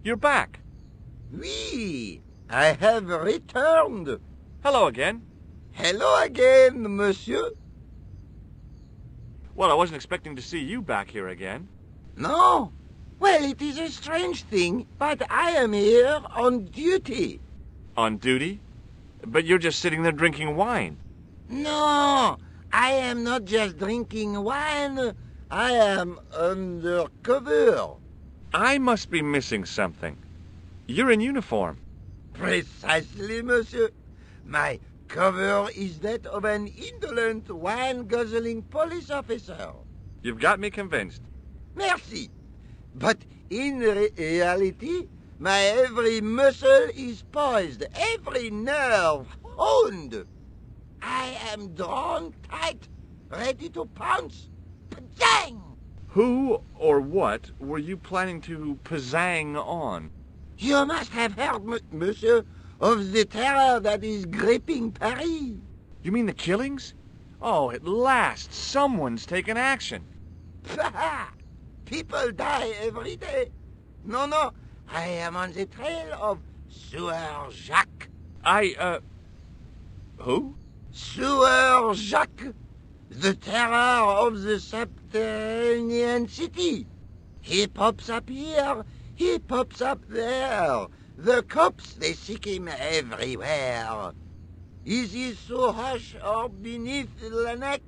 You're back. Oui, I have returned. Hello again. Hello again, monsieur. Well, I wasn't expecting to see you back here again. No? Well, it is a strange thing, but I am here on duty. On duty? But you're just sitting there drinking wine. No, I am not just drinking wine. I am undercover. I must be missing something. You're in uniform. Precisely, monsieur. My cover is that of an indolent, wine-guzzling police officer. You've got me convinced. Merci. But in reality, my every muscle is poised, every nerve honed. I am drawn tight, ready to pounce. Pajang! Who or what were you planning to pizzang on? You must have heard, monsieur, of the terror that is gripping Paris. You mean the killings? Oh, at last, someone's taken action. People die every day. No, I am on the trail of Sewer Jacques. Who? Sewer Jacques, the terror of the subterranean city. He pops up here, he pops up there. The cops, they seek him everywhere. Is he so hush or beneath the neck?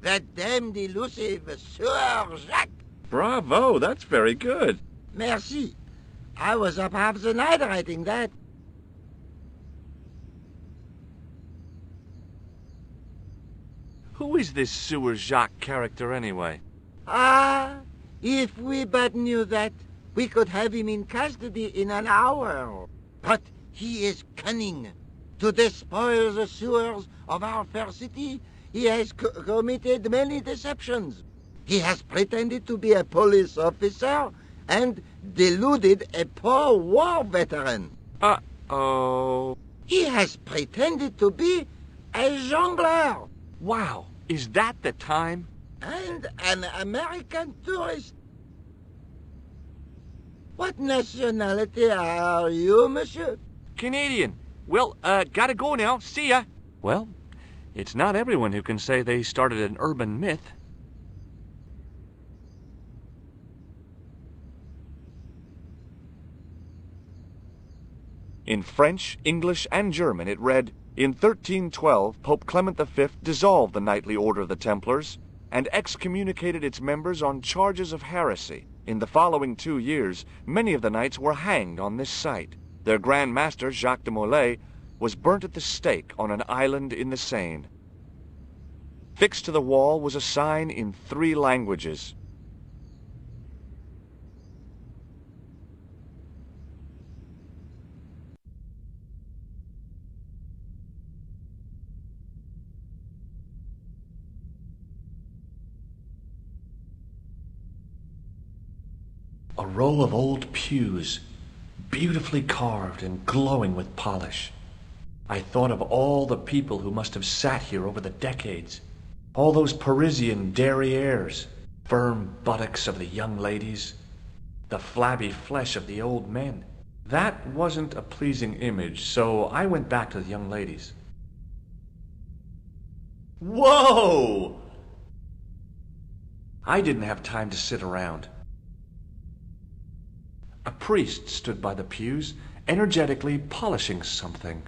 That damned elusive Sewer Jacques. Bravo, that's very good. Merci. I was up half the night writing that. Who is this Sewer Jacques character anyway? Ah, if we but knew that, we could have him in custody in an hour. But he is cunning. To despoil the sewers of our fair city, he has committed many deceptions. He has pretended to be a police officer and deluded a poor war veteran. Uh-oh. He has pretended to be a jongleur. Wow, is that the time? And an American tourist. What nationality are you, monsieur? Canadian. Well, gotta go now. See ya. Well, it's not everyone who can say they started an urban myth. In French, English, and German it read, "In 1312, Pope Clement V dissolved the knightly order of the Templars and excommunicated its members on charges of heresy. In the following 2 years, many of the knights were hanged on this site. Their Grand Master, Jacques de Molay, was burnt at the stake on an island in the Seine. Fixed to the wall was a sign in 3 languages. A row of old pews, beautifully carved and glowing with polish. I thought of all the people who must have sat here over the decades. All those Parisian derrieres, firm buttocks of the young ladies, the flabby flesh of the old men. That wasn't a pleasing image, so I went back to the young ladies. Whoa! I didn't have time to sit around. A priest stood by the pews, energetically polishing something.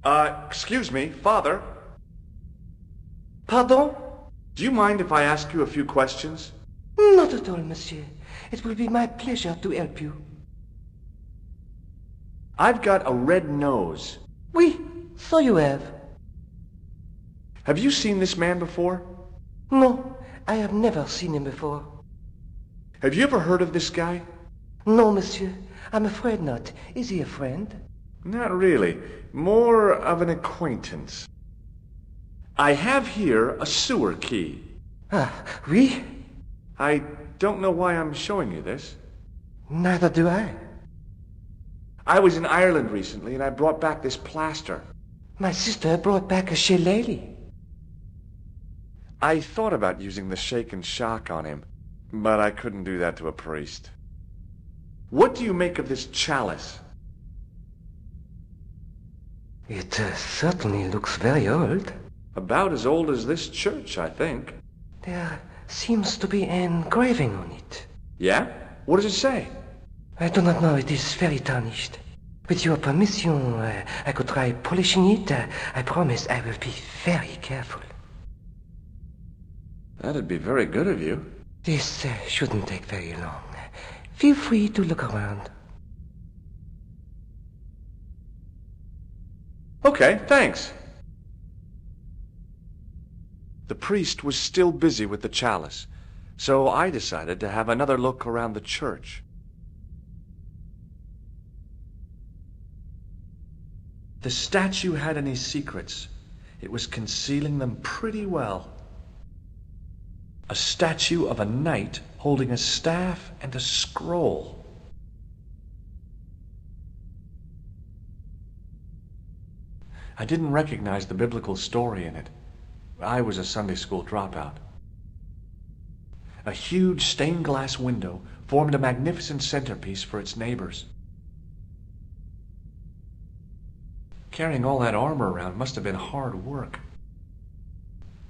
Excuse me, Father. Pardon? Do you mind if I ask you a few questions? Not at all, monsieur. It will be my pleasure to help you. I've got a red nose. Oui, so you have. Have you seen this man before? No, I have never seen him before. Have you ever heard of this guy? No, monsieur. I'm afraid not. Is he a friend? Not really. More of an acquaintance. I have here a sewer key. Ah, oui? I don't know why I'm showing you this. Neither do I. I was in Ireland recently and I brought back this plaster. My sister brought back a shillelagh. I thought about using the shake and shock on him, but I couldn't do that to a priest. What do you make of this chalice? It certainly looks very old. About as old as this church, I think. There seems to be an engraving on it. Yeah? What does it say? I do not know. It is very tarnished. With your permission, I could try polishing it. I promise I will be very careful. That'd be very good of you. This shouldn't take very long. Feel free to look around. Okay, thanks. The priest was still busy with the chalice, so I decided to have another look around the church. The statue had any secrets. It was concealing them pretty well. A statue of a knight holding a staff and a scroll. I didn't recognize the biblical story in it. I was a Sunday school dropout. A huge stained glass window formed a magnificent centerpiece for its neighbors. Carrying all that armor around must have been hard work.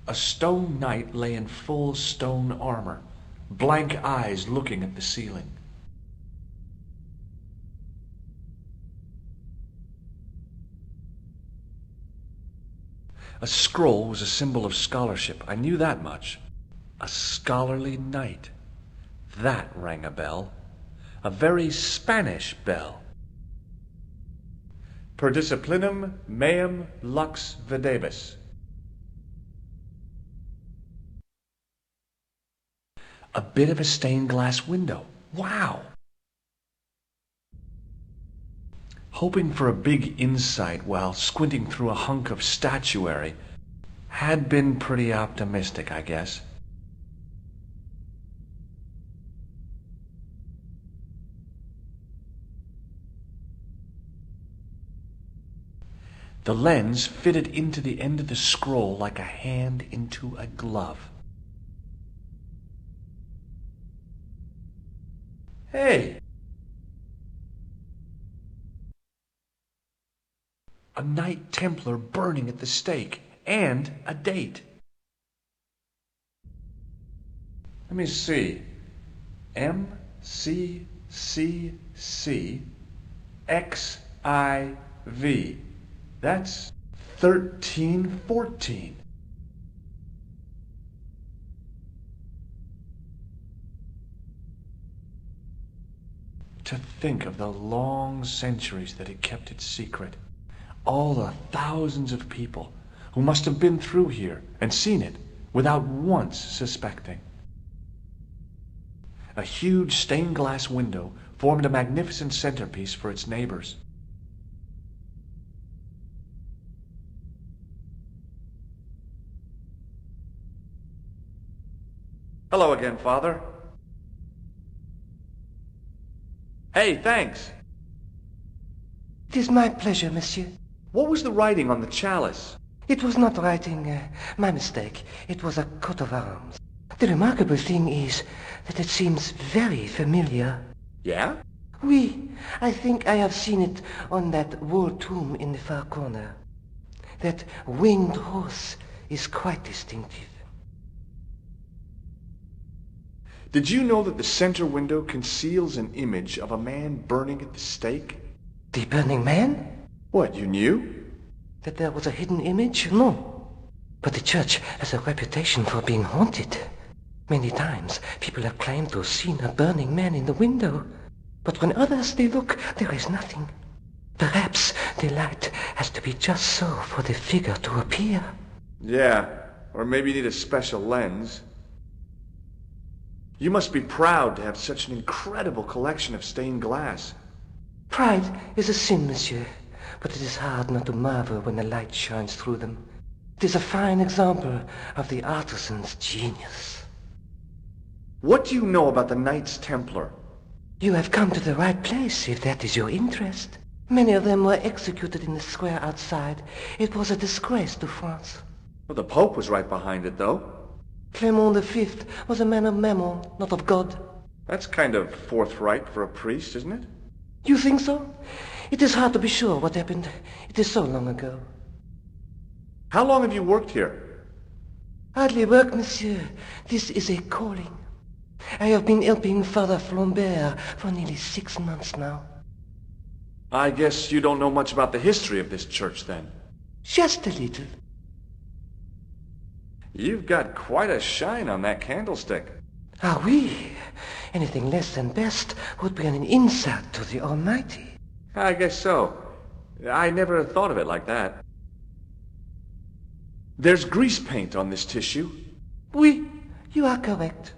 A stone knight lay in full stone armor, blank eyes looking at the ceiling. A scroll was a symbol of scholarship. I knew that much. A scholarly knight. That rang a bell. A very Spanish bell. Per disciplinum meum lux videbis. A bit of a stained glass window. Wow! Hoping for a big insight while squinting through a hunk of statuary had been pretty optimistic, I guess. The lens fitted into the end of the scroll like a hand into a glove. Hey! A Knight Templar burning at the stake, and a date. Let me see. MCCC-XIV. That's 1314. To think of the long centuries that it kept its secret. All the thousands of people who must have been through here and seen it without once suspecting. A huge stained glass window formed a magnificent centerpiece for its neighbors. Hello again, Father. Hey, thanks. It is my pleasure, monsieur. What was the writing on the chalice? It was not writing, my mistake. It was a coat of arms. The remarkable thing is that it seems very familiar. Yeah? Oui, I think I have seen it on that wall tomb in the far corner. That winged horse is quite distinctive. Did you know that the center window conceals an image of a man burning at the stake? The burning man? What, you knew? That there was a hidden image? No. But the church has a reputation for being haunted. Many times people have claimed to have seen a burning man in the window. But when others they look, there is nothing. Perhaps the light has to be just so for the figure to appear. Yeah, or maybe you need a special lens. You must be proud to have such an incredible collection of stained glass. Pride is a sin, monsieur, but it is hard not to marvel when the light shines through them. It is a fine example of the artisan's genius. What do you know about the Knights Templar? You have come to the right place, if that is your interest. Many of them were executed in the square outside. It was a disgrace to France. Well, the Pope was right behind it, though. Clement V was a man of mammon, not of God. That's kind of forthright for a priest, isn't it? You think so? It is hard to be sure what happened. It is so long ago. How long have you worked here? Hardly work, monsieur. This is a calling. I have been helping Father Flambert for nearly 6 months now. I guess you don't know much about the history of this church, then. Just a little. You've got quite a shine on that candlestick. Ah, oui. Anything less than best would be an insult to the Almighty. I guess so. I never thought of it like that. There's grease paint on this tissue. Oui, you are correct.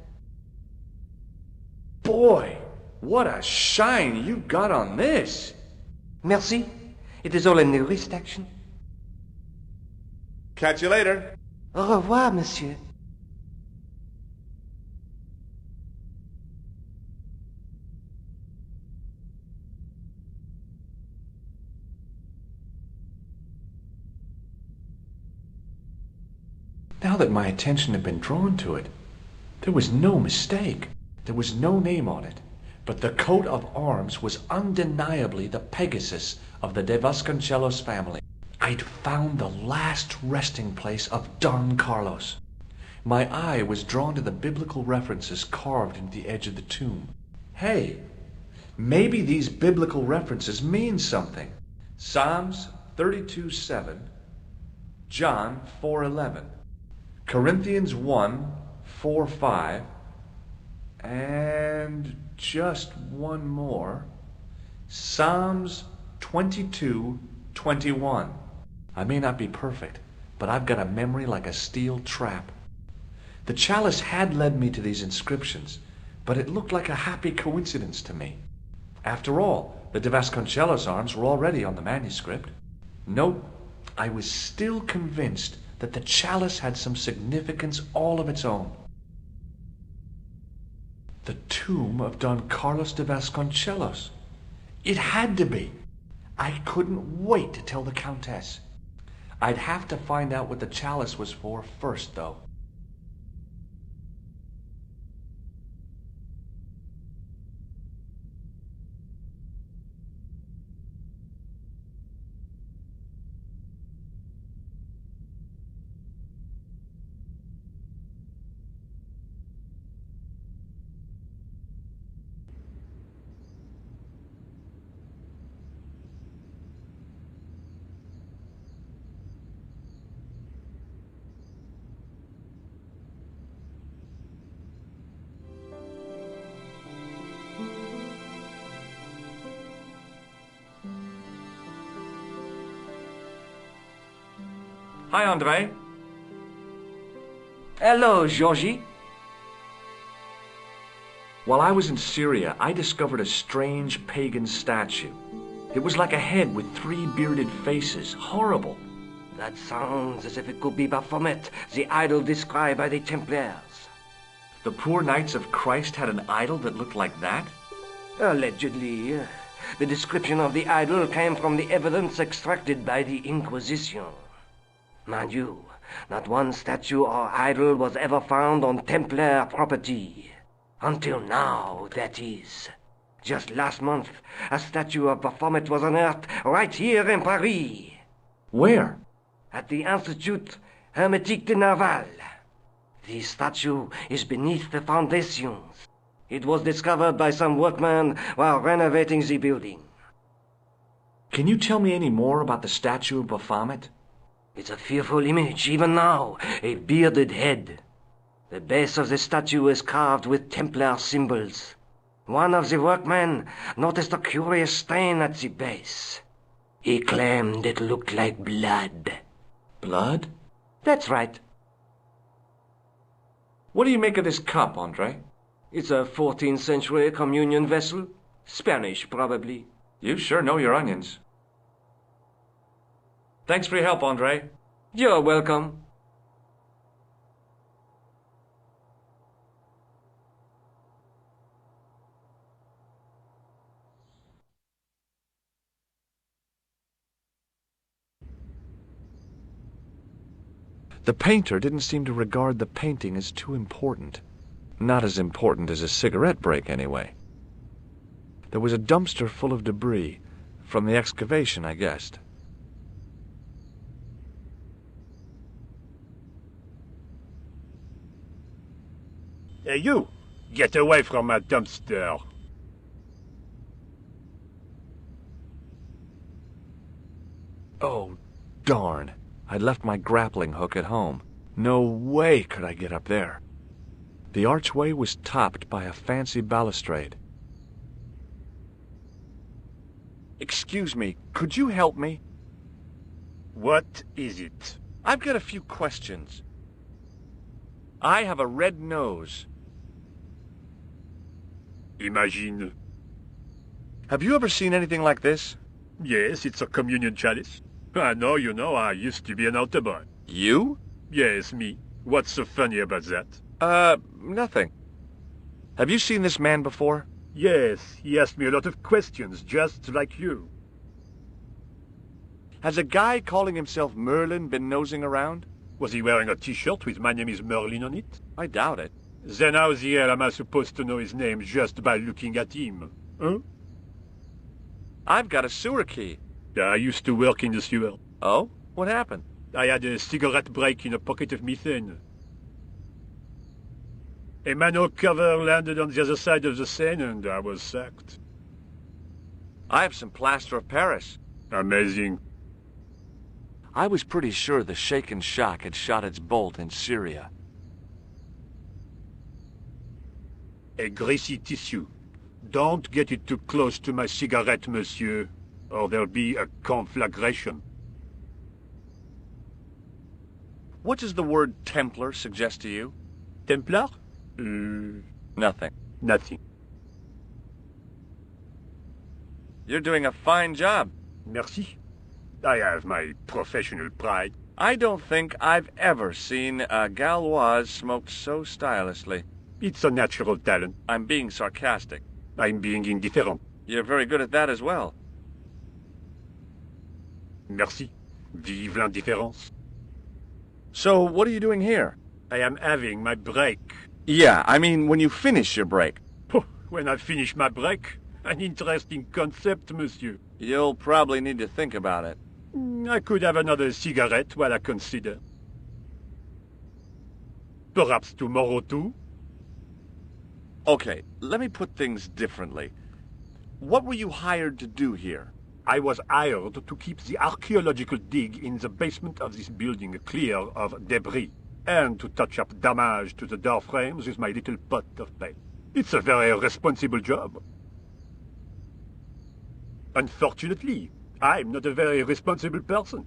Boy, what a shine you've got on this. Merci. It is all in the wrist action. Catch you later. Au revoir, monsieur. Now that my attention had been drawn to it, there was no mistake. There was no name on it, but the coat of arms was undeniably the Pegasus of the De Vasconcelos family. I'd found the last resting place of Don Carlos. My eye was drawn to the biblical references carved into the edge of the tomb. Hey, maybe these biblical references mean something. Psalms 32:7, John 4:11, Corinthians 1:4-5, and just one more, Psalms 22:21. I may not be perfect, but I've got a memory like a steel trap. The chalice had led me to these inscriptions, but it looked like a happy coincidence to me. After all, the De Vasconcelos arms were already on the manuscript. Nope, I was still convinced that the chalice had some significance all of its own. The tomb of Don Carlos de Vasconcelos. It had to be. I couldn't wait to tell the Countess. I'd have to find out what the chalice was for first, though. Hi, André. Hello, Georgie. While I was in Syria, I discovered a strange pagan statue. It was like a head with 3 bearded faces. Horrible. That sounds as if it could be Baphomet, the idol described by the Templars. The poor Knights of Christ had an idol that looked like that? Allegedly. The description of the idol came from the evidence extracted by the Inquisition. Mind you, not one statue or idol was ever found on Templar property. Until now, that is. Just last month, a statue of Baphomet was unearthed right here in Paris. Where? At the Institut Hermétique de Nerval. The statue is beneath the foundations. It was discovered by some workmen while renovating the building. Can you tell me any more about the statue of Baphomet? It's a fearful image, even now, a bearded head. The base of the statue is carved with Templar symbols. One of the workmen noticed a curious stain at the base. He claimed it looked like blood. Blood? That's right. What do you make of this cup, André? It's a 14th century communion vessel. Spanish, probably. You sure know your onions. Thanks for your help, André. You're welcome. The painter didn't seem to regard the painting as too important. Not as important as a cigarette break, anyway. There was a dumpster full of debris. From the excavation, I guessed. Hey, you! Get away from my dumpster! Oh, darn. I'd left my grappling hook at home. No way could I get up there. The archway was topped by a fancy balustrade. Excuse me, could you help me? What is it? I've got a few questions. I have a red nose. Imagine. Have you ever seen anything like this? Yes, it's a communion chalice. I know, you know, I used to be an altar boy. You? Yes, me. What's so funny about that? Nothing. Have you seen this man before? Yes, he asked me a lot of questions, just like you. Has a guy calling himself Merlin been nosing around? Was he wearing a t-shirt with "My name is Merlin" on it? I doubt it. Then how the hell am I supposed to know his name just by looking at him? Huh? I've got a sewer key. I used to work in the sewer. Oh? What happened? I had a cigarette break in a pocket of methane. A manhole cover landed on the other side of the Seine and I was sacked. I have some plaster of Paris. Amazing. I was pretty sure the shaken shock had shot its bolt in Syria. A greasy tissue. Don't get it too close to my cigarette, monsieur, or there'll be a conflagration. What does the word Templar suggest to you? Templar? Nothing. Nothing. You're doing a fine job. Merci. I have my professional pride. I don't think I've ever seen a Gauloise smoked so stylishly. It's a natural talent. I'm being sarcastic. I'm being indifferent. You're very good at that as well. Merci. Vive l'indifférence. So, what are you doing here? I am having my break. Yeah, I mean when you finish your break. When I finish my break? An interesting concept, monsieur. You'll probably need to think about it. I could have another cigarette while I consider. Perhaps tomorrow too? Okay, let me put things differently. What were you hired to do here? I was hired to keep the archaeological dig in the basement of this building clear of debris, and to touch up damage to the door frames with my little pot of paint. It's a very responsible job. Unfortunately, I'm not a very responsible person.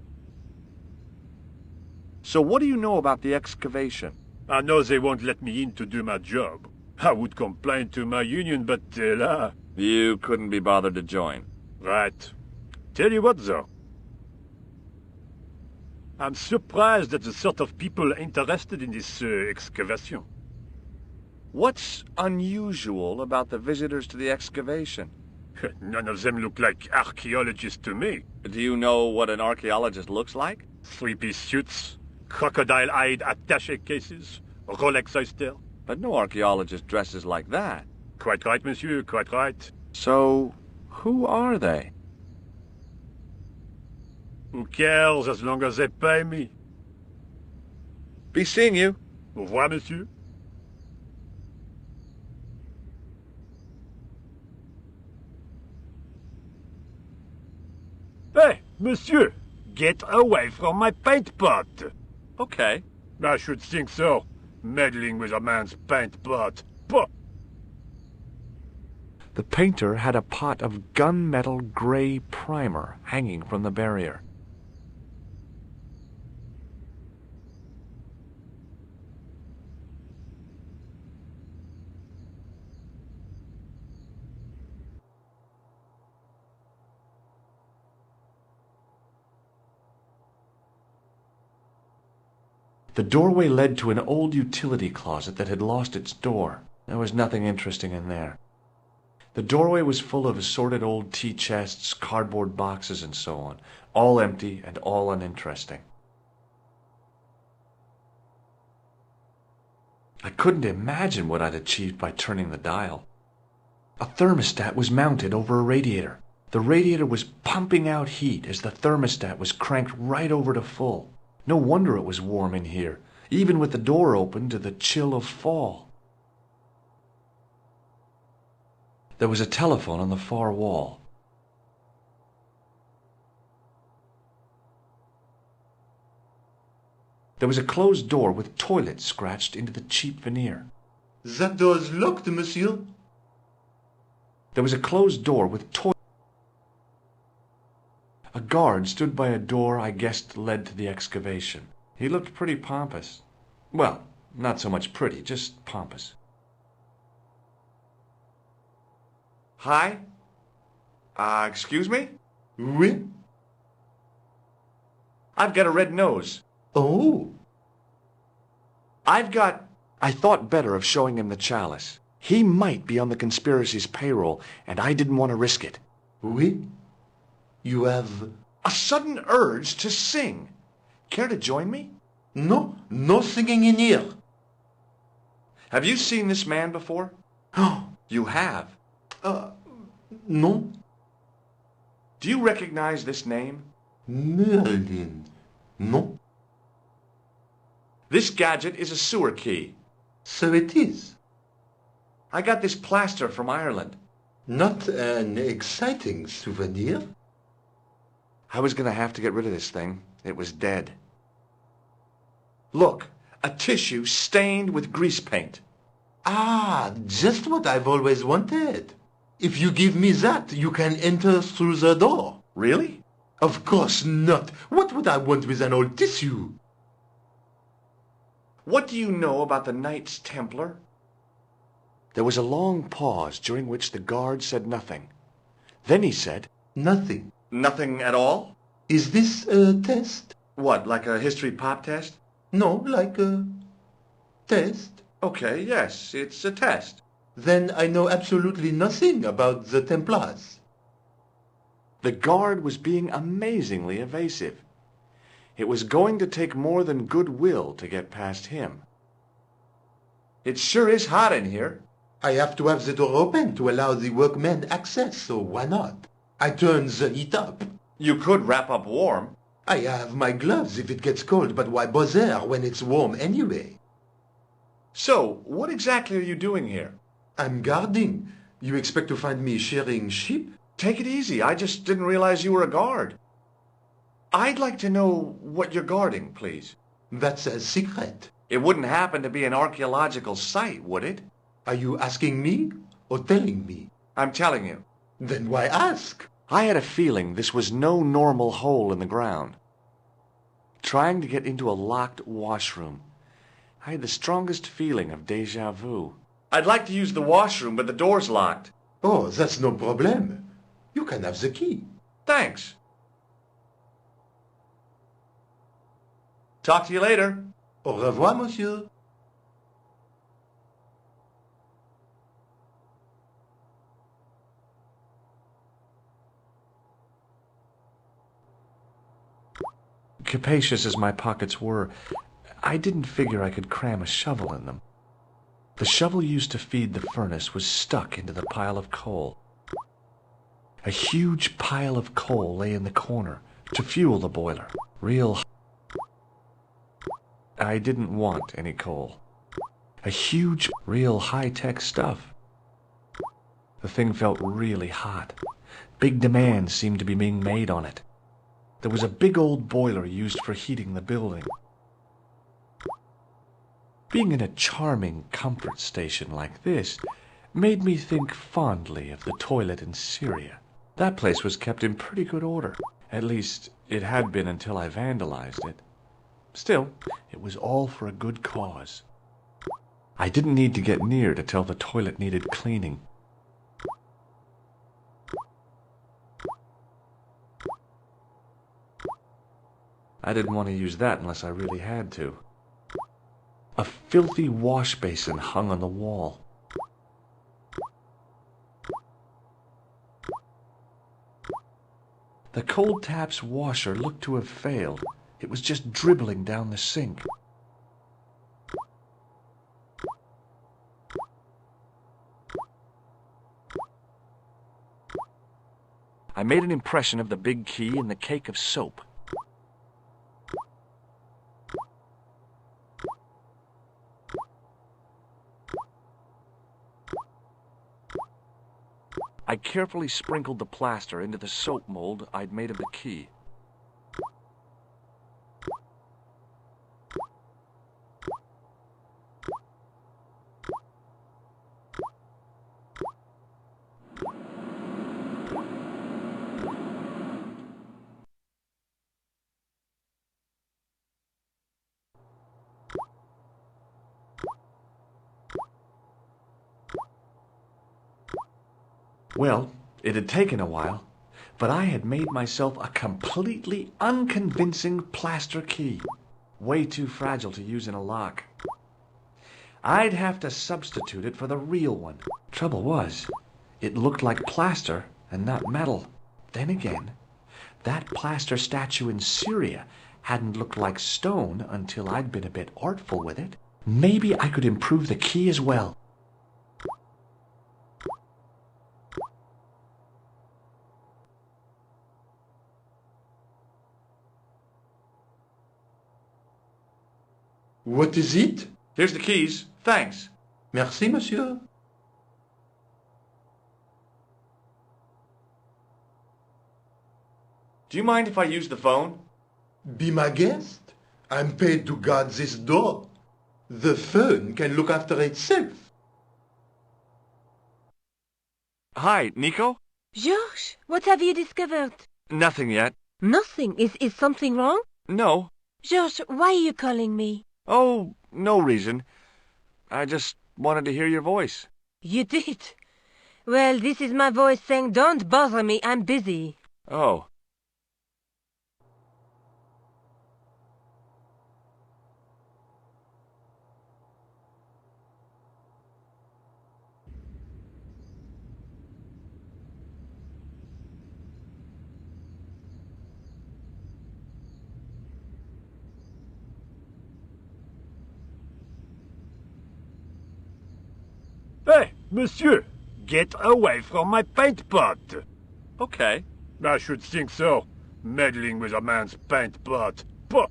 So what do you know about the excavation? I know they won't let me in to do my job. I would complain to my union, but là... You couldn't be bothered to join. Right. Tell you what, though. I'm surprised at the sort of people interested in this excavation. What's unusual about the visitors to the excavation? None of them look like archaeologists to me. Do you know what an archaeologist looks like? Three-piece suits, crocodile-eyed attaché cases, Rolex oyster. But no archaeologist dresses like that. Quite right, monsieur, quite right. So, who are they? Who cares as long as they pay me? Be seeing you. Au revoir, monsieur. Hey, monsieur! Get away from my paint pot! Okay. I should think so. Meddling with a man's paint pot. Pah! The painter had a pot of gunmetal gray primer hanging from the barrier. The doorway led to an old utility closet that had lost its door. There was nothing interesting in there. The doorway was full of assorted old tea chests, cardboard boxes, and so on, all empty and all uninteresting. I couldn't imagine what I'd achieved by turning the dial. A thermostat was mounted over a radiator. The radiator was pumping out heat as the thermostat was cranked right over to full. No wonder it was warm in here, even with the door open to the chill of fall. There was a telephone on the far wall. There was a closed door with toilet scratched into the cheap veneer. That door's locked, monsieur. There was a closed door with toilet. A guard stood by a door I guessed led to the excavation. He looked pretty pompous. Well, not so much pretty, just pompous. Hi? Excuse me? Oui? I've got a red nose. Oh. I thought better of showing him the chalice. He might be on the conspiracy's payroll, and I didn't want to risk it. Oui? You have... A sudden urge to sing. Care to join me? No, no singing in here. Have you seen this man before? Oh. You have. No. Do you recognize this name? Merlin. No. This gadget is a sewer key. So it is. I got this plaster from Ireland. Not an exciting souvenir. I was going to have to get rid of this thing. It was dead. Look, a tissue stained with grease paint. Ah, just what I've always wanted. If you give me that, you can enter through the door. Really? Of course not. What would I want with an old tissue? What do you know about the Knights Templar? There was a long pause during which the guard said nothing. Then he said, Nothing. Nothing at all? Is this a test? What, like a history pop test? No, like a test. Okay, yes, it's a test. Then I know absolutely nothing about the Templars. The guard was being amazingly evasive. It was going to take more than goodwill to get past him. It sure is hot in here. I have to have the door open to allow the workmen access, so why not? I turn the heat up. You could wrap up warm. I have my gloves if it gets cold, but why bother when it's warm anyway? So, what exactly are you doing here? I'm guarding. You expect to find me shearing sheep? Take it easy. I just didn't realize you were a guard. I'd like to know what you're guarding, please. That's a secret. It wouldn't happen to be an archaeological site, would it? Are you asking me or telling me? I'm telling you. Then why ask? I had a feeling this was no normal hole in the ground. Trying to get into a locked washroom. I had the strongest feeling of déjà vu. I'd like to use the washroom, but the door's locked. Oh, that's no problem. You can have the key. Thanks. Talk to you later. Au revoir, monsieur. Capacious as my pockets were, I didn't figure I could cram a shovel in them. The shovel used to feed the furnace was stuck into the pile of coal. A huge pile of coal lay in the corner to fuel the boiler. I didn't want any coal. A huge, real high-tech stuff. The thing felt really hot. Big demands seemed to be being made on it. There was a big old boiler used for heating the building. Being in a charming comfort station like this made me think fondly of the toilet in Syria. That place was kept in pretty good order. At least, it had been until I vandalized it. Still, it was all for a good cause. I didn't need to get near to tell the toilet needed cleaning. I didn't want to use that unless I really had to. A filthy wash basin hung on the wall. The cold tap's washer looked to have failed. It was just dribbling down the sink. I made an impression of the big key in the cake of soap. I carefully sprinkled the plaster into the soap mold I'd made of the key. Well, it had taken a while, but I had made myself a completely unconvincing plaster key. Way too fragile to use in a lock. I'd have to substitute it for the real one. Trouble was, it looked like plaster and not metal. Then again, that plaster statue in Syria hadn't looked like stone until I'd been a bit artful with it. Maybe I could improve the key as well. What is it? Here's the keys. Thanks. Merci, monsieur. Do you mind if I use the phone? Be my guest. I'm paid to guard this door. The phone can look after itself. Hi, Nico? Georges, what have you discovered? Nothing yet. Nothing. Is something wrong? No. Georges, why are you calling me? Oh, no reason. I just wanted to hear your voice. You did? Well, this is my voice saying, don't bother me, I'm busy. Oh. Hey, monsieur! Get away from my paint pot! Okay. I should think so. Meddling with a man's paint pot. Pah!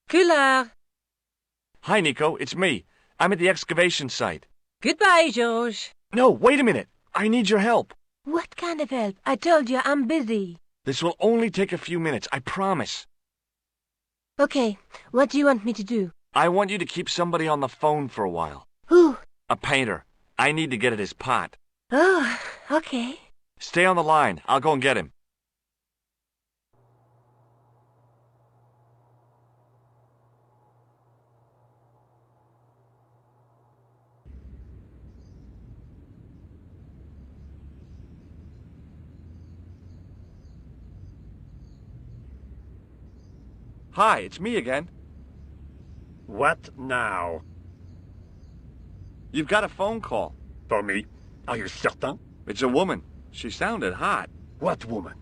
Cooler! Hi, Nico. It's me. I'm at the excavation site. Goodbye, Georges. No, wait a minute. I need your help. What kind of help? I told you I'm busy. This will only take a few minutes, I promise. Okay, what do you want me to do? I want you to keep somebody on the phone for a while. Who? A painter. I need to get at his pot. Oh, okay. Stay on the line. I'll go and get him. Hi, it's me again. What now? You've got a phone call. For me? Are you certain? It's a woman. She sounded hot. What woman?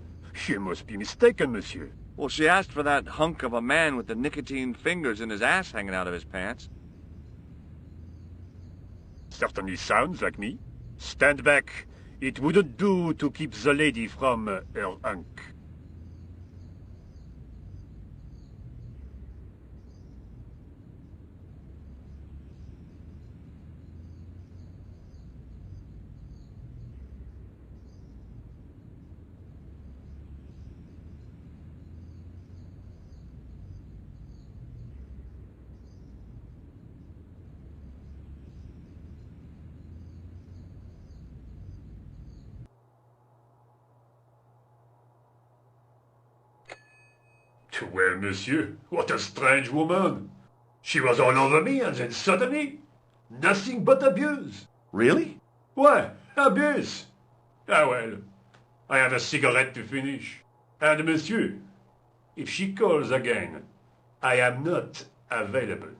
You must be mistaken, monsieur. Well, she asked for that hunk of a man with the nicotine fingers and his ass hanging out of his pants. Certainly sounds like me. Stand back. It wouldn't do to keep the lady from her hunk. Well, monsieur, what a strange woman. She was all over me, and then suddenly, nothing but abuse. Really? Why, abuse? Ah well, I have a cigarette to finish. And monsieur, if she calls again, I am not available.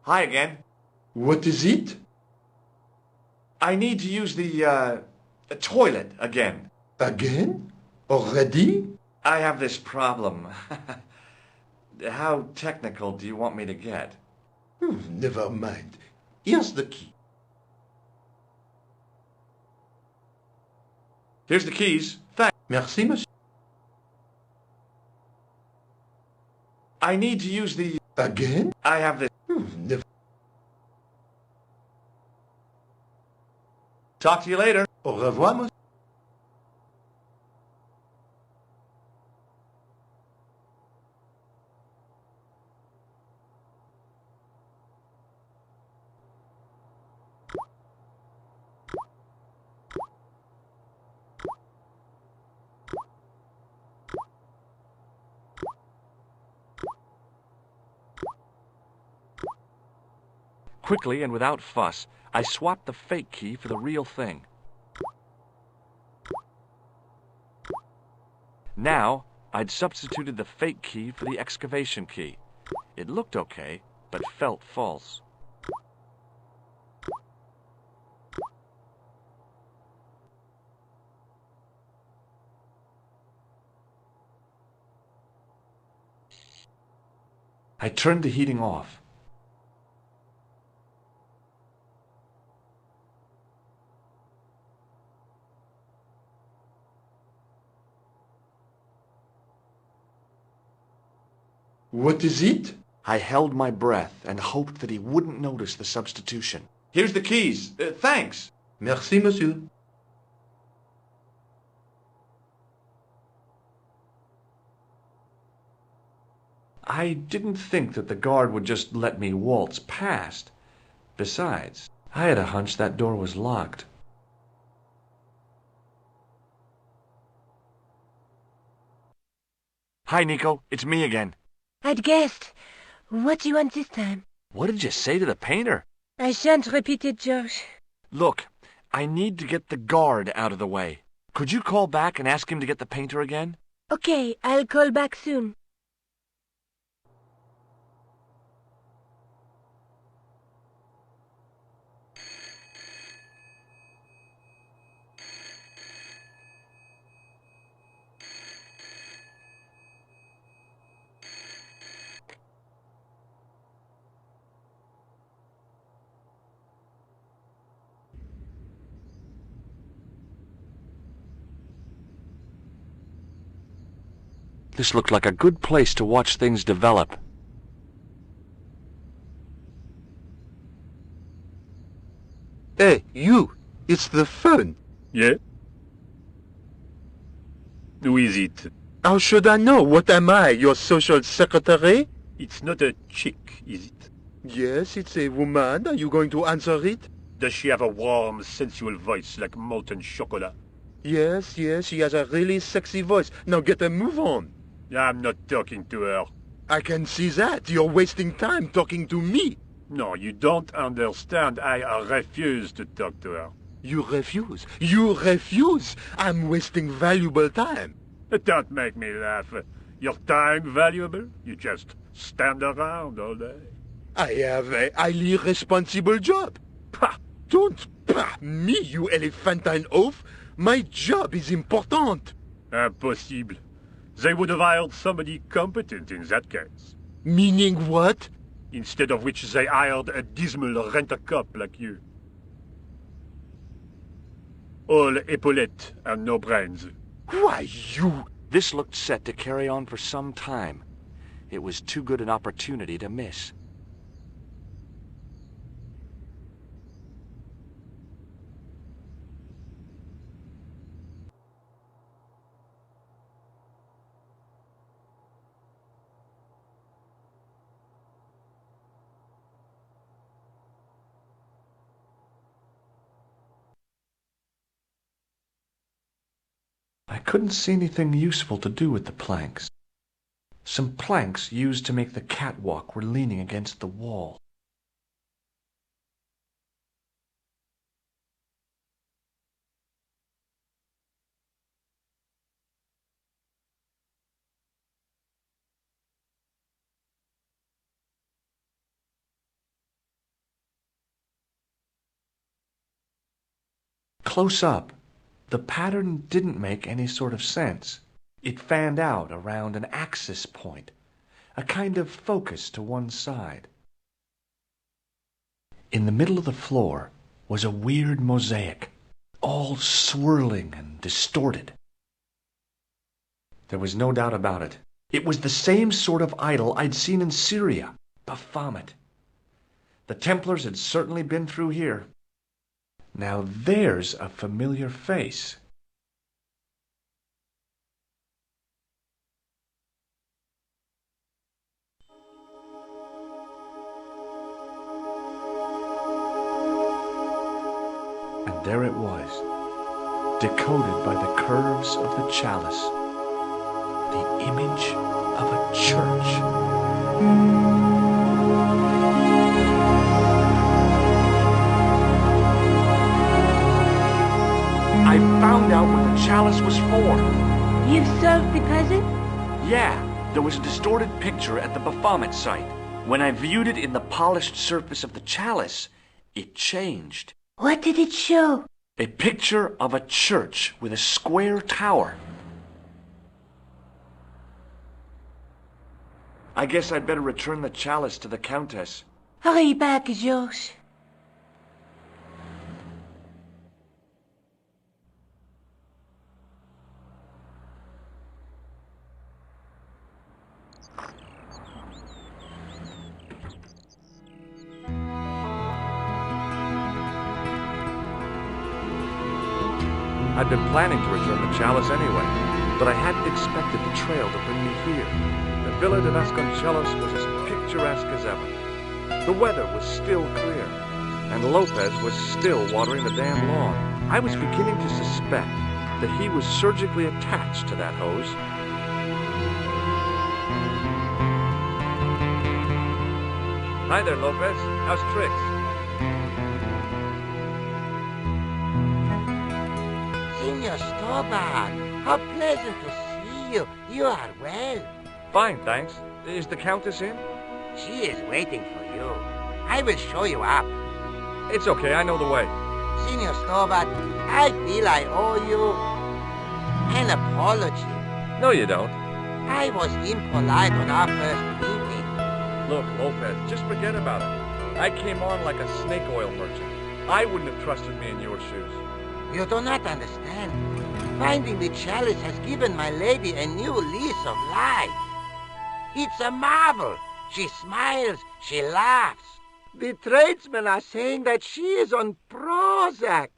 Hi again. What is it? I need to use the toilet again. Again? Already? I have this problem. How technical do you want me to get? Never mind. Here's the key. Here's the keys. Thanks. Merci, monsieur. I need to use the... Again? I have this... Never. Talk to you later. Au revoir, monsieur. Quickly and without fuss, I swapped the fake key for the real thing. Now, I'd substituted the fake key for the excavation key. It looked okay, but felt false. I turned the heating off. What is it? I held my breath and hoped that he wouldn't notice the substitution. Here's the keys. Thanks. Merci, monsieur. I didn't think that the guard would just let me waltz past. Besides, I had a hunch that door was locked. Hi, Nico. It's me again. I'd guessed. What do you want this time? What did you say to the painter? I shan't repeat it, Josh. Look, I need to get the guard out of the way. Could you call back and ask him to get the painter again? Okay, I'll call back soon. This looked like a good place to watch things develop. Hey, you! It's the phone. Yeah? Who is it? How should I know? What am I, your social secretary? It's not a chick, is it? Yes, it's a woman. Are you going to answer it? Does she have a warm, sensual voice like molten chocolate? Yes, she has a really sexy voice. Now get a move on. I'm not talking to her. I can see that. You're wasting time talking to me. No, you don't understand. I refuse to talk to her. You refuse. You refuse. I'm wasting valuable time. Don't make me laugh. Your time valuable? You just stand around all day. I have a highly responsible job. Pah! Don't pah me, you elephantine oaf. My job is important. Impossible. They would have hired somebody competent in that case. Meaning what? Instead of which they hired a dismal rent-a-cop like you. All epaulettes and no brains. Why, you... This looked set to carry on for some time. It was too good an opportunity to miss. I couldn't see anything useful to do with the planks. Some planks used to make the catwalk were leaning against the wall. close up, the pattern didn't make any sort of sense. It fanned out around an axis point, a kind of focus to one side. In the middle of the floor was a weird mosaic, all swirling and distorted. There was no doubt about it. It was the same sort of idol I'd seen in Syria, Baphomet. The Templars had certainly been through here. Now there's a familiar face. And there it was, decoded by the curves of the chalice, the image of a church. I found out what the chalice was for. You solved the puzzle? Yeah, there was a distorted picture at the Baphomet site. When I viewed it in the polished surface of the chalice, it changed. What did it show? A picture of a church with a square tower. I guess I'd better return the chalice to the Countess. Hurry back, Georges. I'd been planning to return the chalice anyway, but I hadn't expected the trail to bring me here. The Villa de Vasconcelos was as picturesque as ever. The weather was still clear, and Lopez was still watering the damn lawn. I was beginning to suspect that he was surgically attached to that hose. Hi there, Lopez. How's tricks? Senor Stobart, how pleasant to see you. You are well. Fine, thanks. Is the Countess in? She is waiting for you. I will show you up. It's okay, I know the way. Senor Stobart, I feel I owe you an apology. No, you don't. I was impolite on our first meeting. Look, Lopez, just forget about it. I came on like a snake oil merchant. I wouldn't have trusted me in your shoes. You do not understand. Finding the chalice has given my lady a new lease of life. It's a marvel. She smiles, she laughs. The tradesmen are saying that she is on Prozac.